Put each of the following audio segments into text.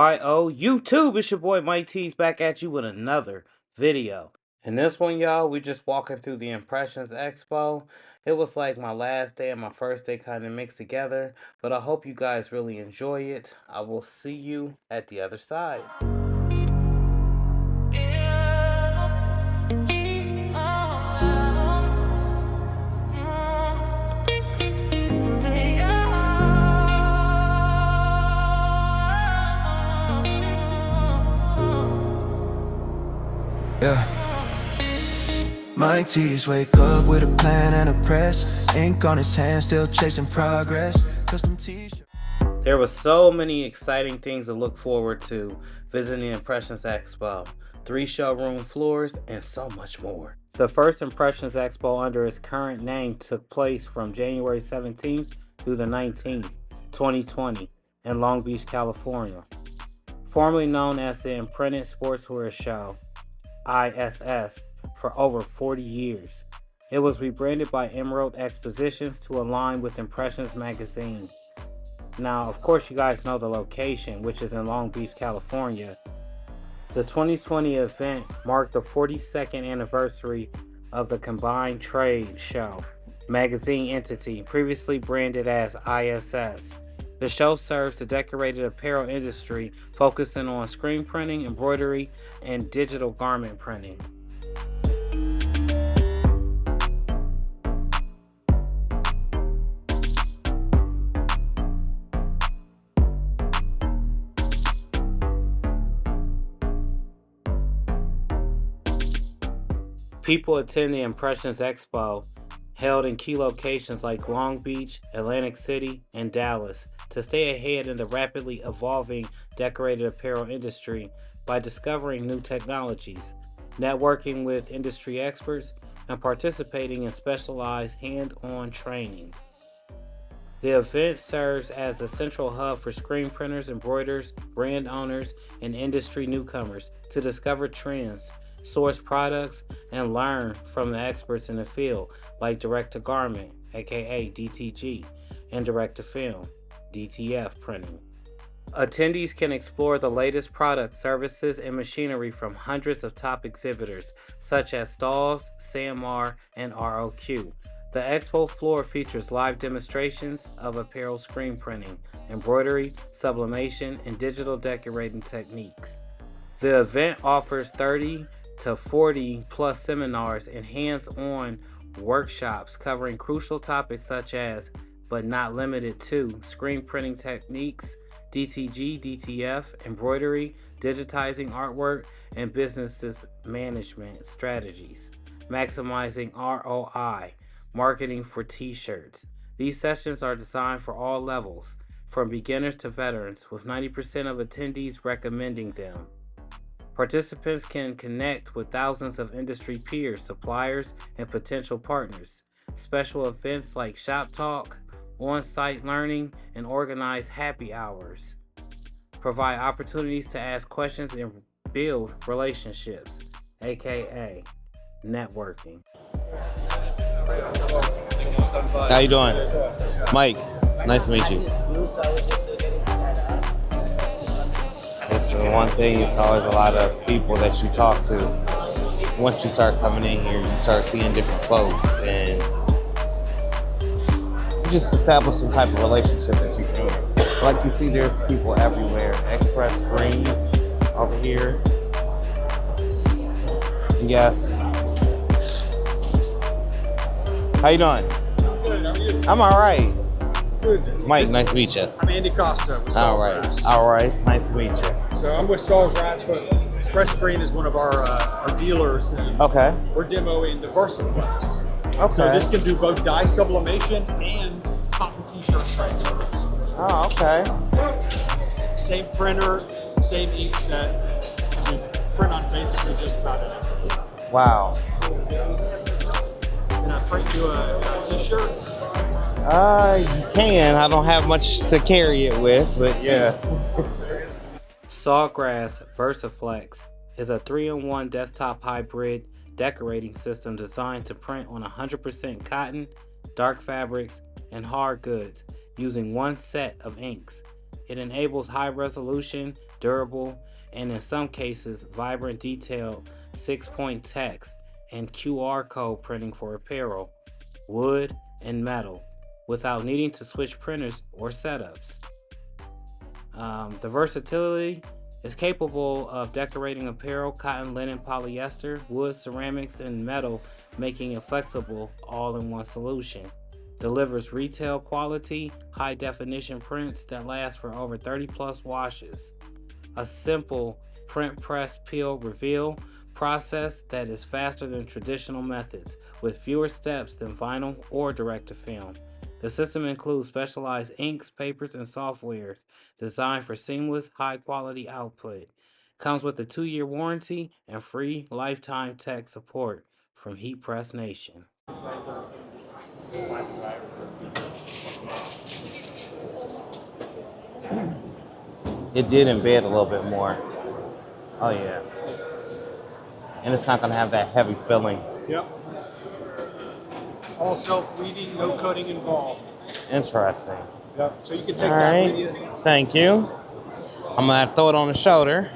Hi, YouTube, it's your boy Mike T's back at you with another video. In this one, y'all, we just walking through the Impressions Expo. It was like my last day and my first day kind of mixed together, but I hope you guys really enjoy it. I will see you at the other side. Yeah. My T's wake up with a plan and a press. Ink on his hand, still chasing progress. Custom t-shirt. There were so many exciting things to look forward to visiting the Impressions Expo. 3 showroom floors and so much more. The first Impressions Expo under its current name took place from January 17th through the 19th, 2020 in Long Beach, California. Formerly known as the Imprinted Sportswear Show, ISS, for over 40 years. It was rebranded by Emerald Expositions to align with Impressions magazine. Now, of course, you guys know the location, which is in Long Beach, California. The 2020 event marked the 42nd anniversary of the Combined Trade Show magazine entity, previously branded as ISS. The show serves the decorated apparel industry, focusing on screen printing, embroidery, and digital garment printing. People attend the Impressions Expo, held in key locations like Long Beach, Atlantic City, and Dallas, to stay ahead in the rapidly evolving decorated apparel industry by discovering new technologies, networking with industry experts, and participating in specialized hand-on training. The event serves as a central hub for screen printers, embroiders, brand owners, and industry newcomers to discover trends, source products, and learn from the experts in the field like direct-to-garment, aka DTG, and direct-to-film, DTF printing. Attendees can explore the latest products, services, and machinery from hundreds of top exhibitors such as Stalls, CMR, and ROQ. The expo floor features live demonstrations of apparel screen printing, embroidery, sublimation, and digital decorating techniques. The event offers 30 to 40 plus seminars and hands-on workshops covering crucial topics such as, but not limited to, screen printing techniques, DTG, DTF, embroidery, digitizing artwork, and business management strategies, maximizing ROI, marketing for t-shirts. These sessions are designed for all levels, from beginners to veterans, with 90% of attendees recommending them. Participants can connect with thousands of industry peers, suppliers, and potential partners. Special events like Shop Talk, on-site learning, and organized happy hours provide opportunities to ask questions and build relationships, aka networking. How you doing? Mike, nice to meet you. It's one thing, it's always a lot of people that you talk to. Once you start coming in here, you start seeing different folks, and you just establish some type of relationship that you can. Like you see, there's people everywhere. Express Green over here. Yes. How you doing? Good, how are you? I'm all right. Good. Mike, nice to meet you. I'm Andy Costa with All right. Sawgrass. All right. It's nice to meet you. So I'm with Sawgrass, but Express Green is one of our dealers, and Okay. we're demoing the VersaFlex. Okay. So this can do both dye sublimation and cotton t-shirt transfers. Oh, okay. Same printer, same ink set. You can print on basically just about anything. Wow. Can I print you a t-shirt? You can. I don't have much to carry it with, but yeah. Sawgrass VersaFlex is a 3-in-1 desktop hybrid decorating system designed to print on 100% cotton, dark fabrics, and hard goods using one set of inks. It enables high resolution durable, and in some cases, vibrant detailed 6-point text and QR code printing for apparel, wood, and metal, without needing to switch printers or setups. The versatility is capable of decorating apparel, cotton, linen, polyester, wood, ceramics, and metal, making it flexible all in one solution. Delivers retail quality, high definition prints that last for over 30 plus washes. A simple print, press, peel, reveal process that is faster than traditional methods, with fewer steps than vinyl or direct-to-film. The system includes specialized inks, papers, and softwares designed for seamless, high-quality output. Comes with a 2-year warranty and free lifetime tech support from Heat Press Nation. It did embed a little bit more. Oh yeah. And it's not gonna have that heavy feeling. Yep. All self-bleeding, no cutting involved. Interesting. Yep. So you can take All that right. with you. Thank you. I'm gonna have to throw it on the shoulder.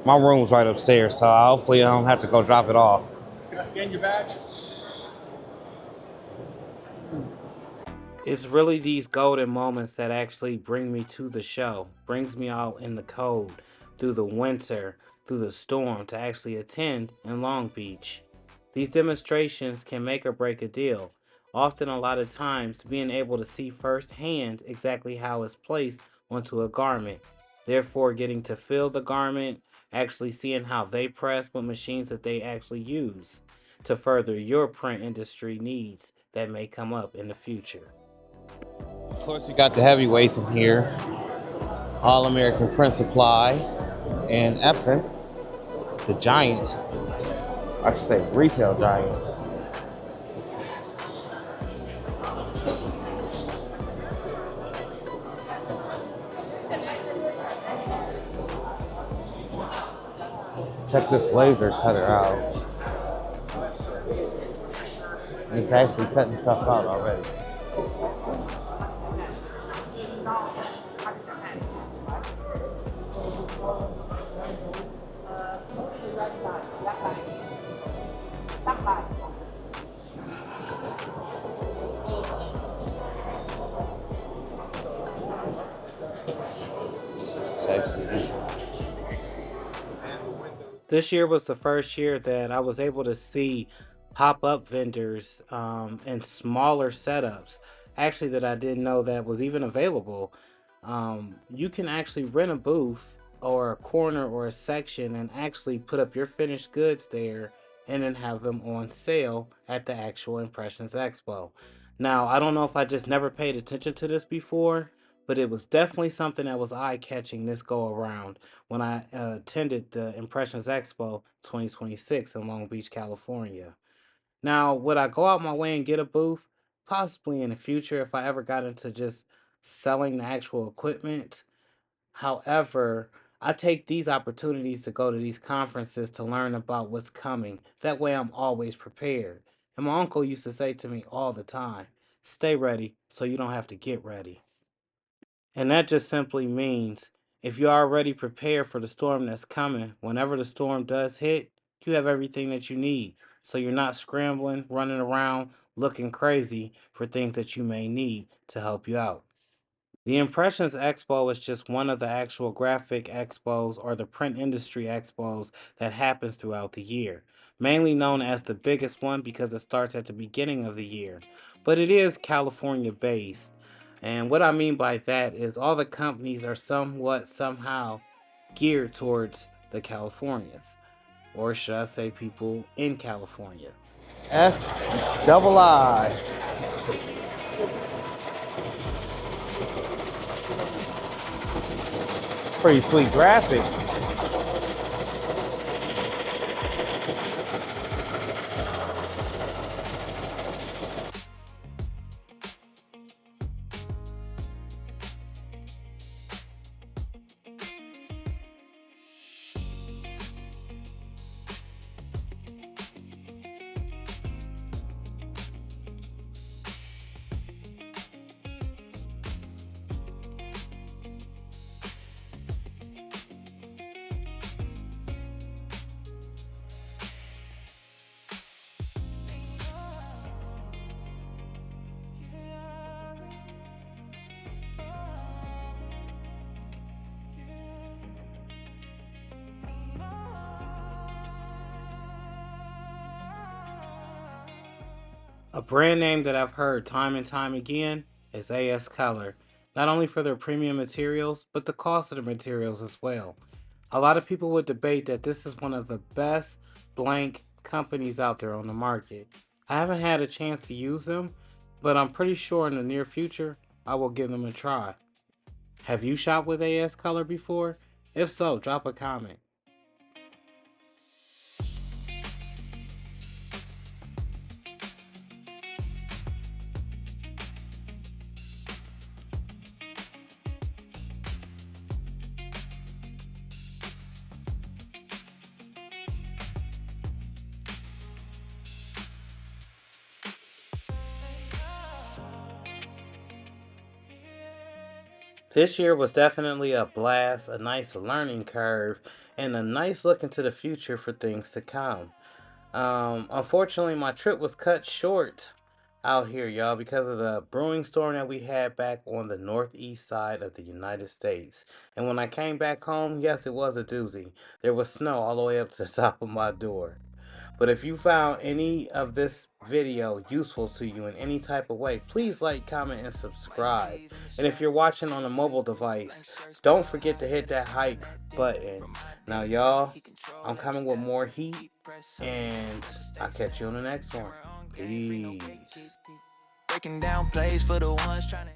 My room's right upstairs, so hopefully I don't have to go drop it off. Can I scan your badge? It's really these golden moments that actually bring me to the show, brings me out in the cold, through the winter, through the storm to actually attend in Long Beach. These demonstrations can make or break a deal. Often, a lot of times, being able to see firsthand exactly how it's placed onto a garment, therefore getting to feel the garment, actually seeing how they press, what machines that they actually use to further your print industry needs that may come up in the future. Of course, we got the heavyweights in here. All American Print Supply and Epton, the giants. I should say retail giants. Check this laser cutter out. It's actually cutting stuff out already. This year was the first year that I was able to see pop-up vendors and smaller setups, actually, that I didn't know that was even available. You can actually rent a booth or a corner or a section and actually put up your finished goods there and then have them on sale at the actual Impressions Expo. Now, I don't know if I just never paid attention to this before, but it was definitely something that was eye-catching this go around when I attended the Impressions Expo 2026 in Long Beach, California. Now, would I go out my way and get a booth? Possibly in the future if I ever got into just selling the actual equipment. However, I take these opportunities to go to these conferences to learn about what's coming. That way I'm always prepared. And my uncle used to say to me all the time, stay ready so you don't have to get ready. And that just simply means if you're already prepared for the storm that's coming, whenever the storm does hit, you have everything that you need. So you're not scrambling, running around, looking crazy for things that you may need to help you out. The Impressions Expo is just one of the actual graphic expos or the print industry expos that happens throughout the year, mainly known as the biggest one because it starts at the beginning of the year, but it is California based. And what I mean by that is all the companies are somehow geared towards the Californians, or should I say people in California. S-double-I. Pretty sweet graphic. A brand name that I've heard time and time again is AS Color, not only for their premium materials, but the cost of the materials as well. A lot of people would debate that this is one of the best blank companies out there on the market. I haven't had a chance to use them, but I'm pretty sure in the near future I will give them a try. Have you shopped with AS Color before? If so, drop a comment. This year was definitely a blast, a nice learning curve, and a nice look into the future for things to come. Unfortunately, my trip was cut short out here, y'all, because of the brewing storm that we had back on the northeast side of the United States. And when I came back home, yes, it was a doozy. There was snow all the way up to the top of my door. But if you found any of this video useful to you in any type of way, please like, comment, and subscribe. And if you're watching on a mobile device, don't forget to hit that hype button. Now, y'all, I'm coming with more heat, and I'll catch you on the next one. Peace. Breaking down plays for the ones trying to